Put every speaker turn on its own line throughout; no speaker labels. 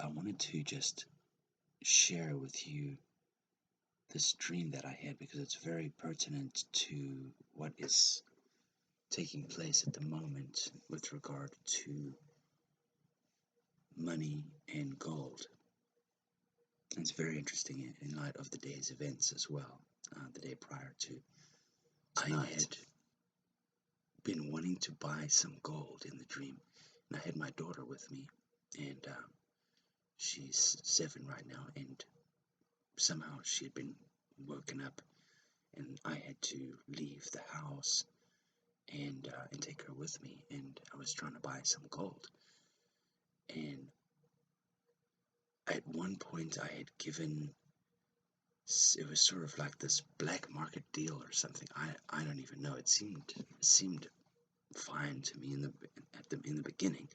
I wanted to just share with you this dream that I had because it's very pertinent to what is taking place at the moment with regard to money and gold. And it's very interesting in light of the day's events as well, the day prior to tonight. I had been wanting to buy some gold in the dream, and I had my daughter with me, and she's 7 right now, and somehow she had been woken up, and I had to leave the house and take her with me, and I was trying to buy some gold. And at one point I had given, it was sort of like this black market deal or something. I don't even know. It seemed fine to me in the beginning,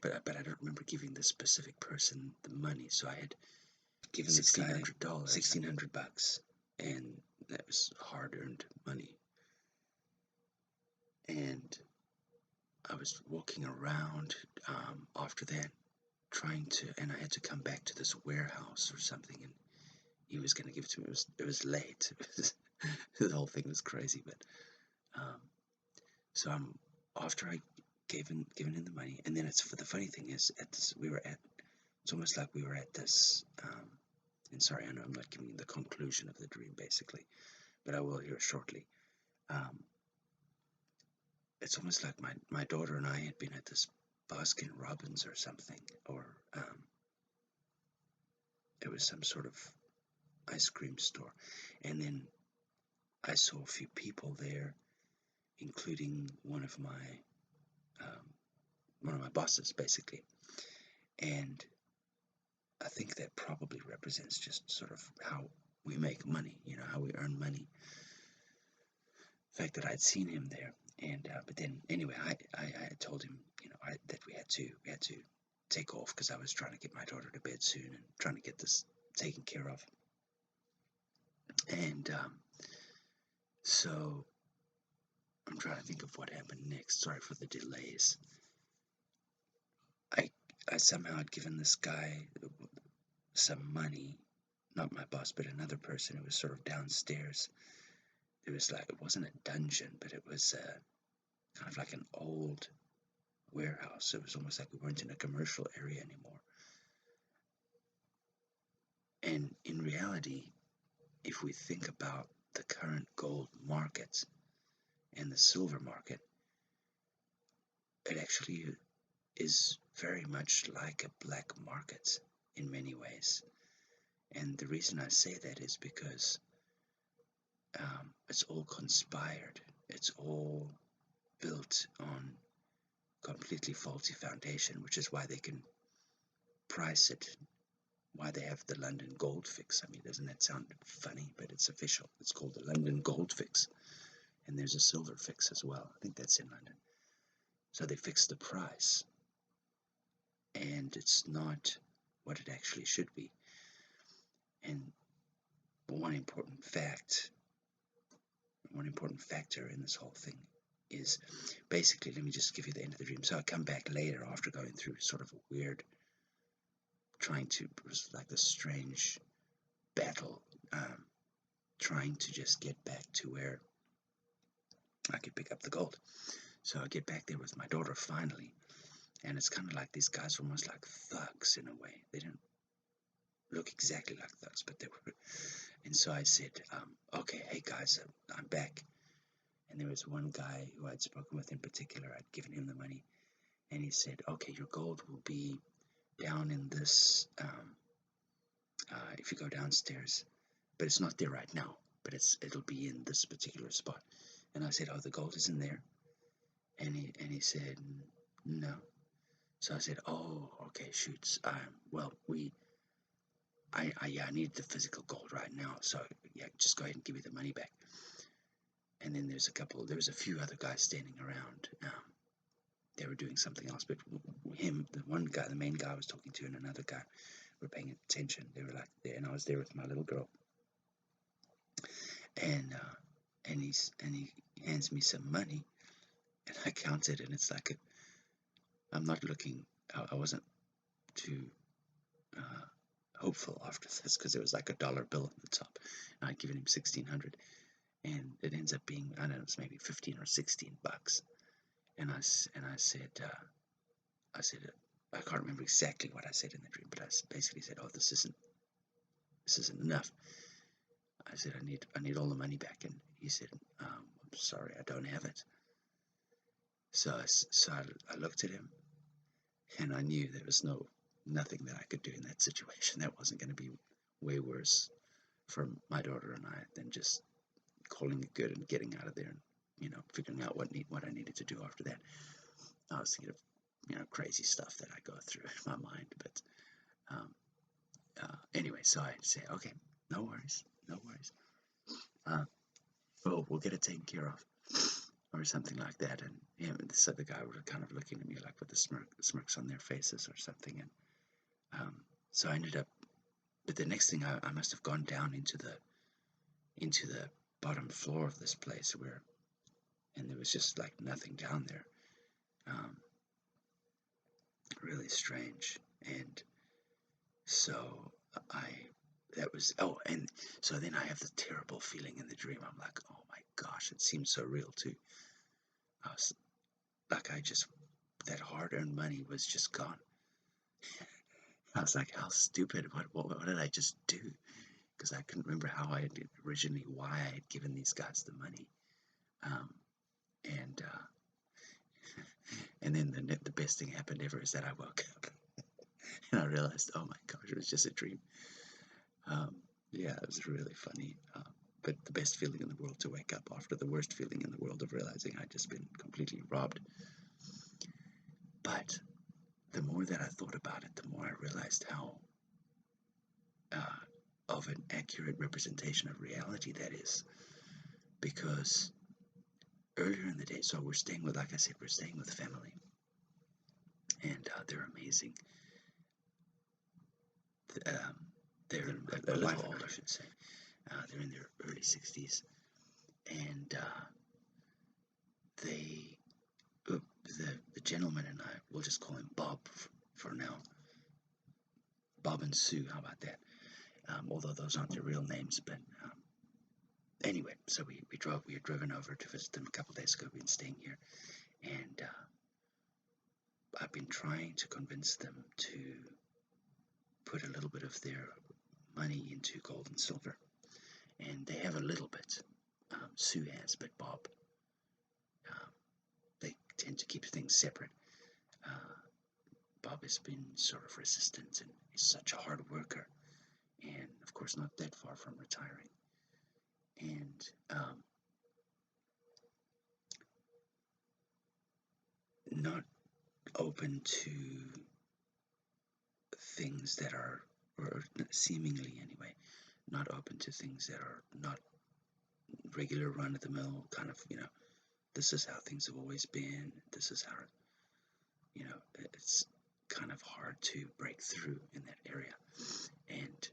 but I don't remember giving this specific person the money. So I had given this guy $1,600, and that was hard-earned money. And I was walking around after that, and I had to come back to this warehouse or something, and he was going to give it to me. It was late. The whole thing was crazy, but so after I given him the money, and then the funny thing is, it's almost like we were at this. And sorry, I know I'm not giving you the conclusion of the dream, basically, but I will here shortly. It's almost like my daughter and I had been at this Baskin Robbins or something, or it was some sort of ice cream store, and then I saw a few people there, including one of my bosses, basically, and I think that probably represents just sort of how we make money, how we earn money. The fact that I'd seen him there, and but then anyway, I told him, that we had to take off because I was trying to get my daughter to bed soon and trying to get this taken care of. And so I'm trying to think of what happened next. Sorry for the delays. I somehow had given this guy some money, not my boss, but another person who was sort of downstairs. It wasn't a dungeon, but it was kind of like an old warehouse. It was almost like we weren't in a commercial area anymore. And in reality, if we think about the current gold market and the silver market, it actually is very much like a black market in many ways. And the reason I say that is because it's all conspired. It's all built on completely faulty foundation, which is why they can price it, why they have the London gold fix. I mean, doesn't that sound funny? But it's official. It's called the London gold fix. And there's a silver fix as well. I think that's in London. So they fix the price, and it's not what it actually should be. And one important factor in this whole thing is basically, let me just give you the end of the dream. So I come back later after going through sort of a weird, it was like this strange battle, trying to just get back to where I could pick up the gold. So I get back there with my daughter finally, and it's kind of like these guys are almost like thugs in a way. They didn't look exactly like thugs, but they were. And so I said, okay, hey guys, I'm back. And there was one guy who I'd spoken with in particular. I'd given him the money, and he said, okay, your gold will be down in this, if you go downstairs, but it's not there right now, but it'll be in this particular spot. And I said, oh, the gold isn't there? And he said, no. So I said, oh, okay, shoots. Well, I need the physical gold right now. So yeah, just go ahead and give me the money back. And then there was a few other guys standing around. They were doing something else, but him, the one guy, the main guy I was talking to, and another guy were paying attention. They were like there, and I was there with my little girl. And he hands me some money, and I counted, and it's like I'm not looking I wasn't too uh, hopeful after this because it was like $1 bill on the top. And I'd given him 1,600, and it ends up being, I don't know, it was maybe 15 or 16 bucks. And I said, I can't remember exactly what I said in the dream, but I basically said, "Oh, this isn't enough." I said, I need all the money back," and he said, "I'm sorry, I don't have it." So I looked at him, and I knew there was nothing that I could do in that situation. That wasn't going to be way worse for my daughter and I than just calling it good and getting out of there and figuring out what I needed to do after that. I was thinking of crazy stuff that I go through in my mind, but um, anyway, so I say, okay, no worries, no worries. Uh, we'll get it taken care of, or something like that. And this other guy were kind of looking at me like with the smirks on their faces or something. And so I ended up. But the next thing, I must have gone down into the bottom floor of this place and there was just like nothing down there. Um, really strange. And so I that was and so then I have the terrible feeling in the dream. I'm like, oh my gosh, it seems so real too. I was like, that hard-earned money was just gone. I was like, how stupid! What did I just do? Because I couldn't remember how I had originally, why I had given these guys the money. Um, and and then the best thing happened ever is that I woke up and I realized, oh my gosh, it was just a dream. Um, yeah, it was really funny. But the best feeling in the world to wake up after the worst feeling in the world of realizing I'd just been completely robbed. But the more that I thought about it, the more I realized how uh, of an accurate representation of reality that is. Because earlier in the day, so we're staying with, like I said, we're staying with family, and they're amazing. Um, they're a little old, I should say. They're in their early 60s, and they, the gentleman and I, we'll just call him Bob for now. Bob and Sue, how about that? Although those aren't their real names, but anyway, so we had driven over to visit them a couple days ago. We've been staying here, and I've been trying to convince them to put a little bit of their money into gold and silver, and they have a little bit. Sue has, but Bob, they tend to keep things separate. Uh, Bob has been sort of resistant and is such a hard worker, and of course not that far from retiring, and not open to things that are, or seemingly anyway, not open to things that are not regular run of the mill kind of, this is how things have always been. This is how, it's kind of hard to break through in that area. And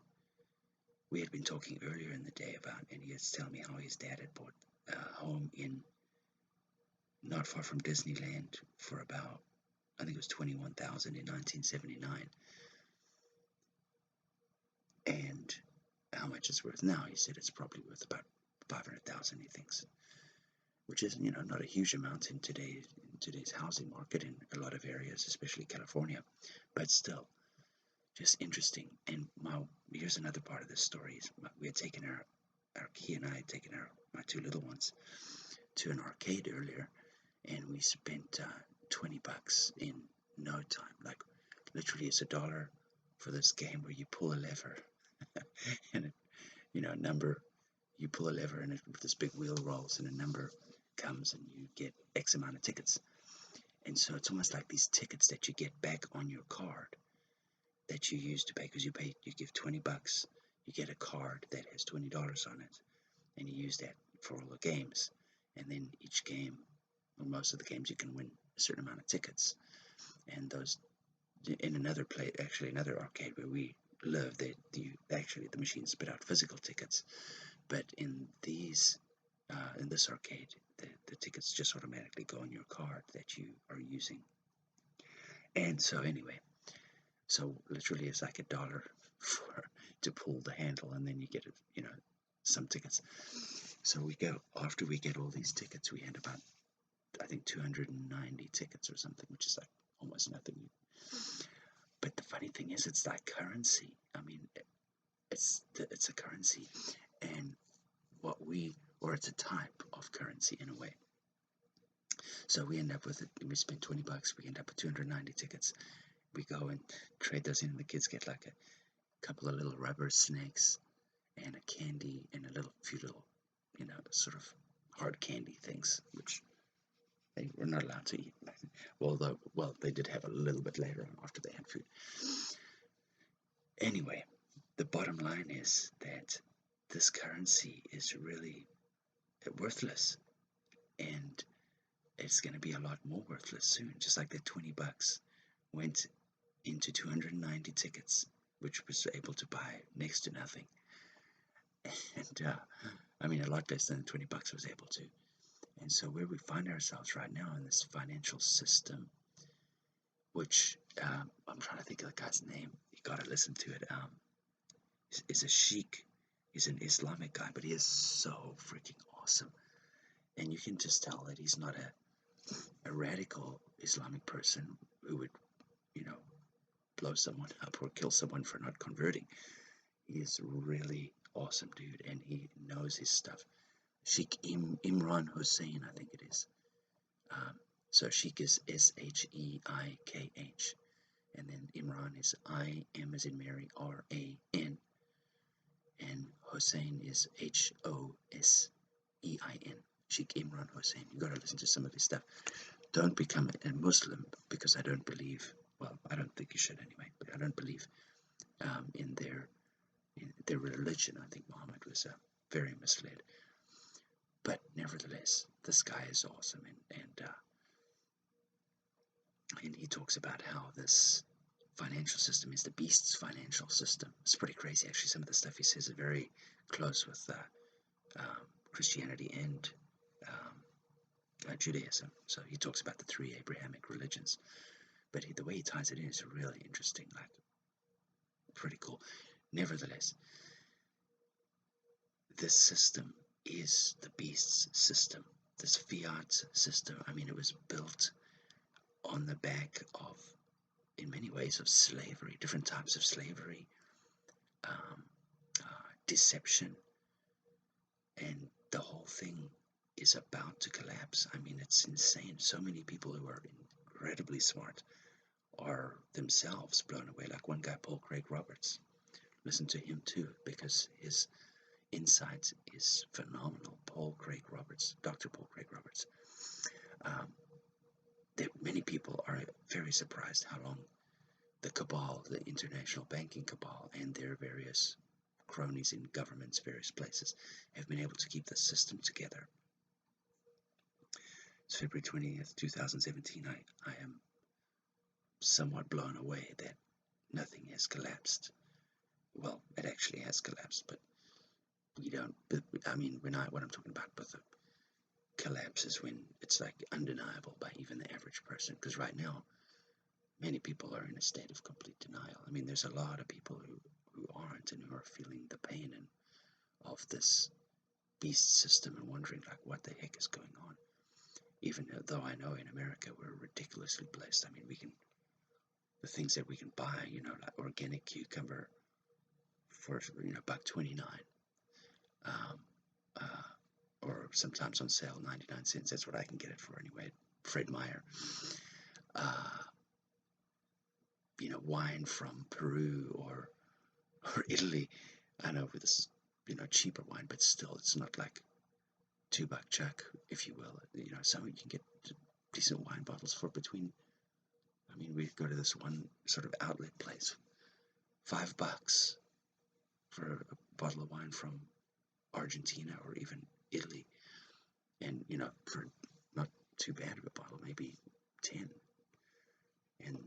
we had been talking earlier in the day about, and he was telling me how his dad had bought a home in not far from Disneyland for about, I think it was 21,000 in 1979. And how much it's worth now? He said it's probably worth about 500,000. He thinks, which is not a huge amount in today's housing market in a lot of areas, especially California, but still, just interesting. And here's another part of this story: we had taken he and I had taken my two little ones to an arcade earlier, and we spent $20 in no time. Like literally, it's $1 for this game where you pull a lever, and a number. You pull a lever, and this big wheel rolls, and a number comes, and you get X amount of tickets. And so it's almost like these tickets that you get back on your card that you use to pay, because you give $20, you get a card that has $20 on it, and you use that for all the games. And then each game, or most of the games, you can win a certain amount of tickets. And those, in another another arcade where we live, the machines spit out physical tickets. But in this arcade, the tickets just automatically go on your card that you are using. And so anyway, so literally it's like $1 for to pull the handle, and then you get some tickets. So we go, after we get all these tickets, we had about, I think, 290 tickets or something, which is like almost nothing. But the funny thing is, it's like currency. I mean, it's a currency, and or it's a type of currency in a way. So we end up with it. We spend $20. We end up with 290 tickets. We go and trade those in, and the kids get like a couple of little rubber snakes and a candy and a few little, sort of hard candy things, which they were not allowed to eat. Well, they did have a little bit later on after they had food. Anyway, the bottom line is that this currency is really worthless, and it's going to be a lot more worthless soon. Just like that $20 went into 290 tickets, which was able to buy next to nothing. And I mean, a lot less than $20 was able to. And so where we find ourselves right now in this financial system, which I'm trying to think of the guy's name. You got to listen to it. Is a sheikh. He's an Islamic guy, but he is so freaking awesome. And you can just tell that he's not a radical Islamic person who would, blow someone up or kill someone for not converting. He is really awesome, dude, and he knows his stuff. Sheikh Imran Hussein, I think it is. So Sheikh is Sheikh, and then Imran is I-M as in Mary, R-A-N, and Hussein is Hosein. Sheikh Imran Hussein. You got to listen to some of his stuff. Don't become a Muslim, because I don't believe. Well, I don't think you should anyway. But I don't believe in their religion. I think Muhammad was very misled. But nevertheless, this guy is awesome, and he talks about how this financial system is the beast's financial system. It's pretty crazy, actually. Some of the stuff he says is very close with Christianity and Judaism. So he talks about the three Abrahamic religions, but the way he ties it in is really interesting, like pretty cool. Nevertheless, this system is the beast's system. This fiat system, I mean, it was built on the back of, in many ways, of slavery, different types of slavery, deception, and the whole thing is about to collapse. I mean, it's insane. So many people who are incredibly smart are themselves blown away. Like one guy, Paul Craig Roberts. Listen to him too, because his insight is phenomenal. Paul Craig Roberts, Dr. Paul Craig Roberts. Many people are very surprised how long the cabal, the international banking cabal, and their various cronies in governments, various places, have been able to keep the system together. It's February 20th, 2017. I am somewhat blown away that nothing has collapsed. Well, it actually has collapsed, but we don't. I mean, what I'm talking about with the collapse is when it's like undeniable by even the average person. Because right now, many people are in a state of complete denial. I mean, there's a lot of people who aren't, and who are feeling the pain of this beast system and wondering, like, what the heck is going on. Even though I know in America we're ridiculously blessed. I mean, the things that we can buy, like organic cucumber for $1.29, or sometimes on sale 99 cents. That's what I can get it for anyway. Fred Meyer. Wine from Peru or Italy. I know with this cheaper wine, but still it's not like $2 chuck, if you will. So you can get decent wine bottles for between. I mean, we go to this one sort of outlet place, $5 for a bottle of wine from Argentina or even Italy, and for not too bad of a bottle, maybe 10. And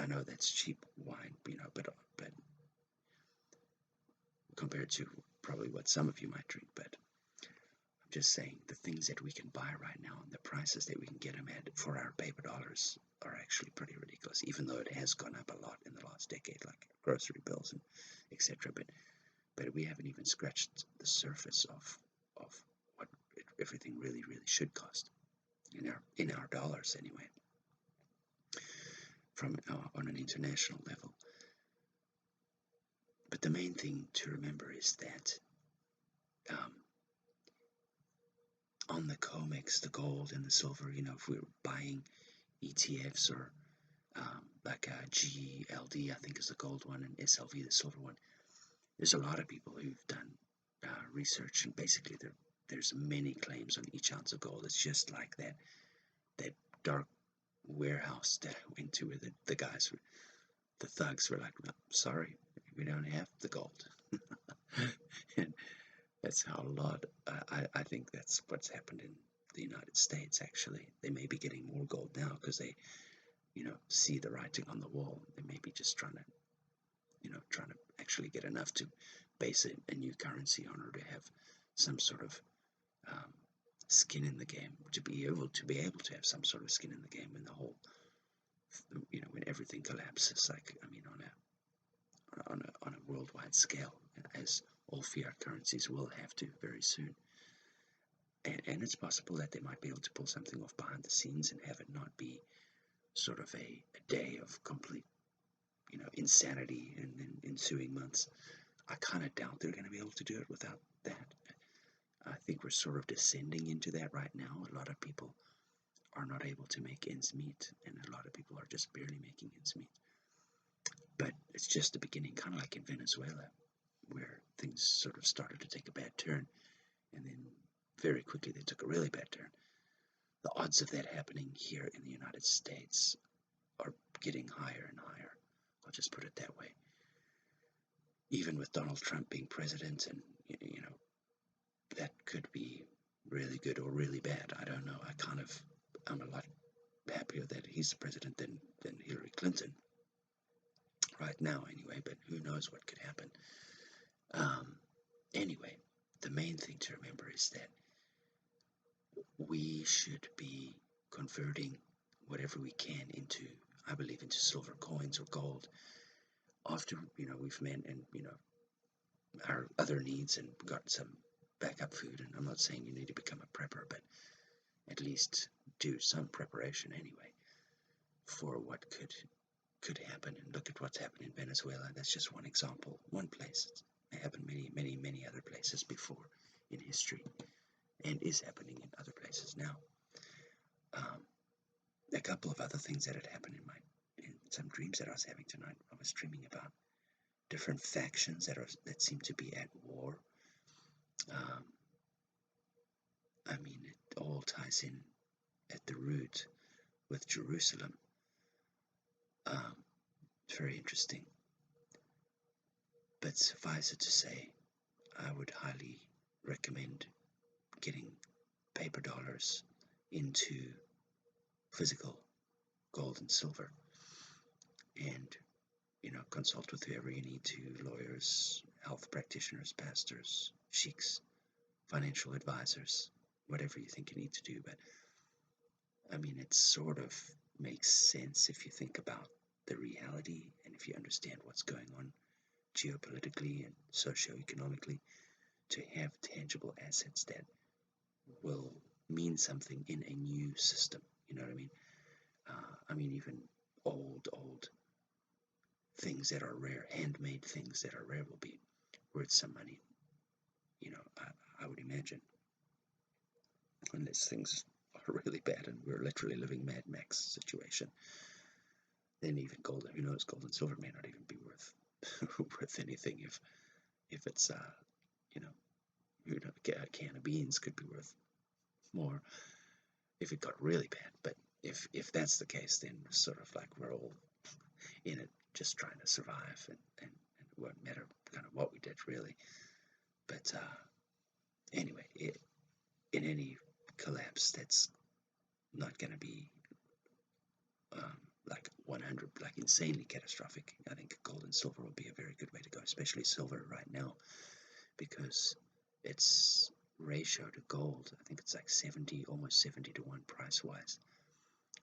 I know that's cheap wine, but compared to probably what some of you might drink, but just saying the things that we can buy right now and the prices that we can get them at for our paper dollars are actually pretty ridiculous, even though it has gone up a lot in the last decade, like grocery bills and etc. But we haven't even scratched the surface of what everything really should cost in our dollars anyway, from on an international level. But the main thing to remember is that um, on the COMEX, the gold and the silver, if we're buying ETFs or like GLD, I think is the gold one, and SLV, the silver one, there's a lot of people who've done research, and basically there's many claims on each ounce of gold. It's just like that dark warehouse that I went to where the guys, the thugs were like, no, sorry, we don't have the gold. And that's how a lot, I think that's what's happened in the United States, actually. They may be getting more gold now because they, see the writing on the wall. They may be just trying to actually get enough to base a new currency on, or to have some sort of um, skin in the game, to be able to have some sort of skin in the game when the whole, when everything collapses, like, I mean, on a worldwide scale, as all fiat currencies will have to very soon. And it's possible that they might be able to pull something off behind the scenes and have it not be sort of a day of complete, insanity in ensuing months. I kind of doubt they're going to be able to do it without that. I think we're sort of descending into that right now. A lot of people are not able to make ends meet, and a lot of people are just barely making ends meet. But it's just the beginning, kind of like in Venezuela, where things sort of started to take a bad turn, and then very quickly they took a really bad turn. The odds of that happening here in the United States are getting higher and higher. I'll just put it that way. Even with Donald Trump being president, and that could be really good or really bad. I don't know. I'm a lot happier that he's the president than Hillary Clinton right now, anyway. But who knows what could happen? Anyway, the main thing to remember is that we should be converting whatever we can into, I believe, into silver coins or gold after we've met, and our other needs, and got some backup food. And I'm not saying you need to become a prepper, but at least do some preparation anyway for what could happen. And look at what's happened in Venezuela. That's just one example, one place. It happened many other places before in history, and is happening in other places now. A couple of other things that had happened in some dreams that I was having tonight. I was dreaming about different factions that seem to be at war. I mean, it all ties in at the root with Jerusalem. It's very interesting. But suffice it to say, I would highly recommend getting paper dollars into physical gold and silver, and consult with whoever you need to: lawyers, health practitioners, pastors, sheiks, financial advisors, whatever you think you need to do. But I mean, it sort of makes sense if you think about the reality, and if you understand what's going on geopolitically and socioeconomically, to have tangible assets that will mean something in a new system. You know what I mean? I mean, even old things that are rare, handmade things that are rare, will be worth some money. I would imagine, unless things are really bad and we're literally living Mad Max situation, then even gold, who knows, gold and silver may not even be worth worth anything. If it's a can of beans could be worth more if it got really bad. But if that's the case, then sort of like we're all in it just trying to survive, and it won't matter kind of what we did, really. But anyway, in any collapse, that's not going to be like 100, like insanely catastrophic. I think gold and silver will be a very good way to go, especially silver right now, because it's ratio to gold. I think it's like 70, almost 70 to 1 price-wise,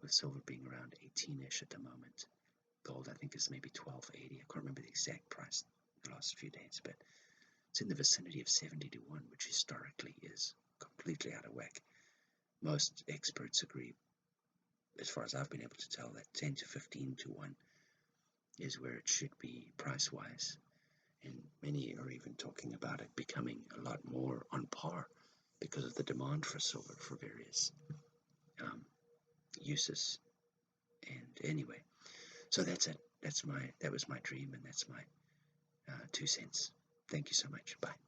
with silver being around 18-ish at the moment. Gold, I think, is maybe 12.80. I can't remember the exact price the last few days, but it's in the vicinity of 70 to 1, which historically is completely out of whack. Most experts agree, as far as I've been able to tell, that 10 to 15 to 1 is where it should be price-wise. And many are even talking about it becoming a lot more on par because of the demand for silver for various uses. And anyway, so that's it. That was my dream, and that's my 2 cents. Thank you so much. Bye.